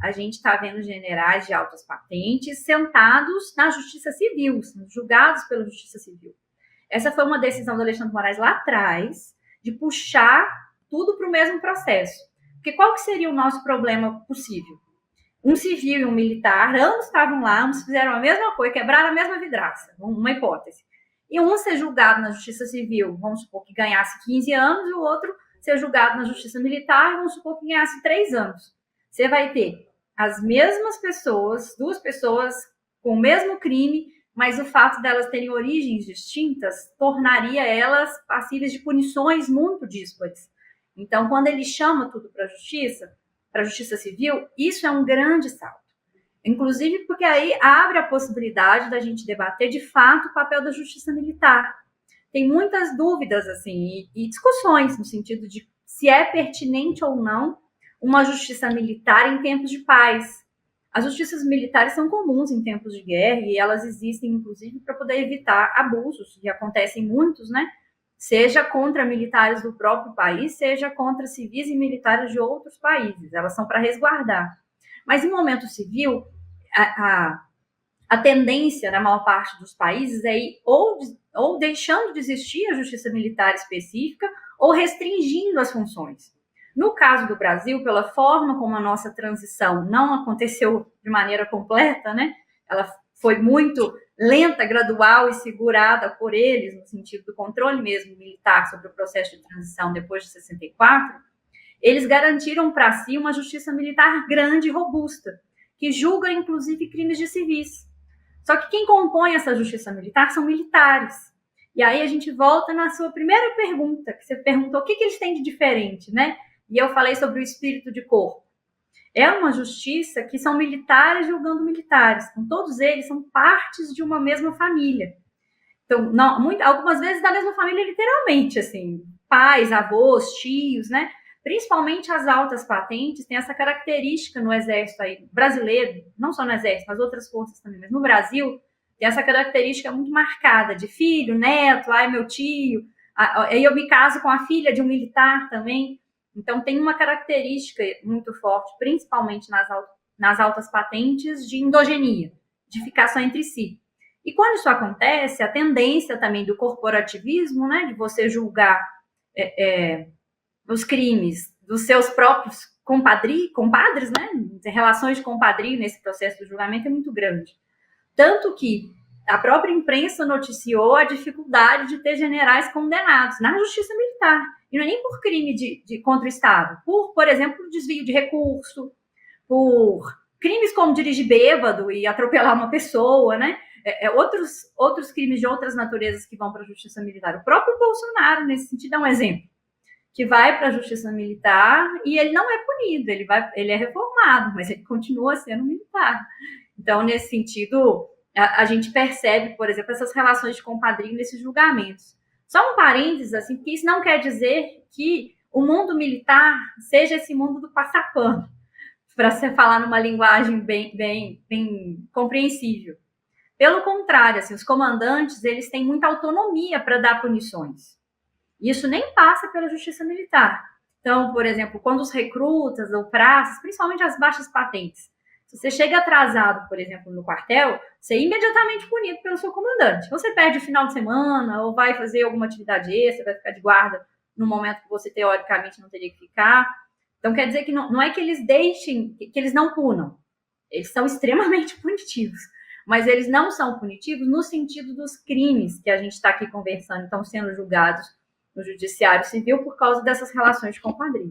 a gente está vendo generais de altas patentes sentados na Justiça Civil, sendo julgados pela Justiça Civil. Essa foi uma decisão do Alexandre de Moraes lá atrás, de puxar tudo para o mesmo processo. Porque qual que seria o nosso problema possível? Um civil e um militar, ambos estavam lá, ambos fizeram a mesma coisa, quebraram a mesma vidraça, uma hipótese. E um ser julgado na Justiça Civil, vamos supor que ganhasse 15 anos, e o outro ser julgado na Justiça Militar, vamos supor que ganhasse 3 anos. Você vai ter as mesmas pessoas, duas pessoas com o mesmo crime, mas o fato delas terem origens distintas tornaria elas passíveis de punições muito díspares. Então, quando ele chama tudo para a Justiça Civil, isso é um grande salto. Inclusive porque aí abre a possibilidade da gente debater de fato o papel da Justiça Militar. Tem muitas dúvidas assim e discussões no sentido de se é pertinente ou não uma justiça militar em tempos de paz. As justiças militares são comuns em tempos de guerra e elas existem, inclusive, para poder evitar abusos, que acontecem muitos, né? Seja contra militares do próprio país, seja contra civis e militares de outros países. Elas são para resguardar. Mas em momento civil, a tendência na maior parte dos países é ir ou deixando de existir a justiça militar específica ou restringindo as funções. No caso do Brasil, pela forma como a nossa transição não aconteceu de maneira completa, né? Ela foi muito lenta, gradual e segurada por eles, no sentido do controle mesmo militar sobre o processo de transição depois de 64, eles garantiram para si uma justiça militar grande e robusta, que julga, inclusive, crimes de civis. Só que quem compõe essa justiça militar são militares. E aí a gente volta na sua primeira pergunta, que você perguntou o que eles têm de diferente, né? E eu falei sobre o espírito de corpo. É uma justiça que são militares julgando militares. Então, todos eles são partes de uma mesma família. Então, algumas vezes da mesma família, literalmente, assim, pais, avós, tios, né? Principalmente as altas patentes têm essa característica no exército aí, brasileiro, não só no exército, mas outras forças também, mas no Brasil tem essa característica muito marcada de filho, neto, ai meu tio, aí eu me caso com a filha de um militar também. Então tem uma característica muito forte, principalmente nas altas patentes, de endogenia, de ficar só entre si. E quando isso acontece, a tendência também do corporativismo, né, de você julgar os crimes dos seus próprios compadres, né, relações de compadrio nesse processo do julgamento é muito grande. Tanto que a própria imprensa noticiou a dificuldade de ter generais condenados na justiça militar. E não é nem por crime contra o Estado, por exemplo, desvio de recurso, por crimes como dirigir bêbado e atropelar uma pessoa, né? Outros crimes de outras naturezas que vão para a justiça militar. O próprio Bolsonaro, nesse sentido, é um exemplo, que vai para a justiça militar e ele não é punido, ele é reformado, mas ele continua sendo militar. Então, nesse sentido, a gente percebe, por exemplo, essas relações de compadrio nesses julgamentos. Só um parênteses, assim, porque isso não quer dizer que o mundo militar seja esse mundo do passapano, para você falar numa linguagem bem compreensível. Pelo contrário, assim, os comandantes eles têm muita autonomia para dar punições. Isso nem passa pela justiça militar. Então, por exemplo, quando os recrutas ou praças, principalmente as baixas patentes, se você chega atrasado, por exemplo, no quartel, você é imediatamente punido pelo seu comandante. Você perde o final de semana ou vai fazer alguma atividade extra, vai ficar de guarda no momento que você teoricamente não teria que ficar. Então, quer dizer que não é que eles deixem, que eles não punam. Eles são extremamente punitivos. Mas eles não são punitivos no sentido dos crimes que a gente está aqui conversando, estão sendo julgados no judiciário civil por causa dessas relações de compadrio.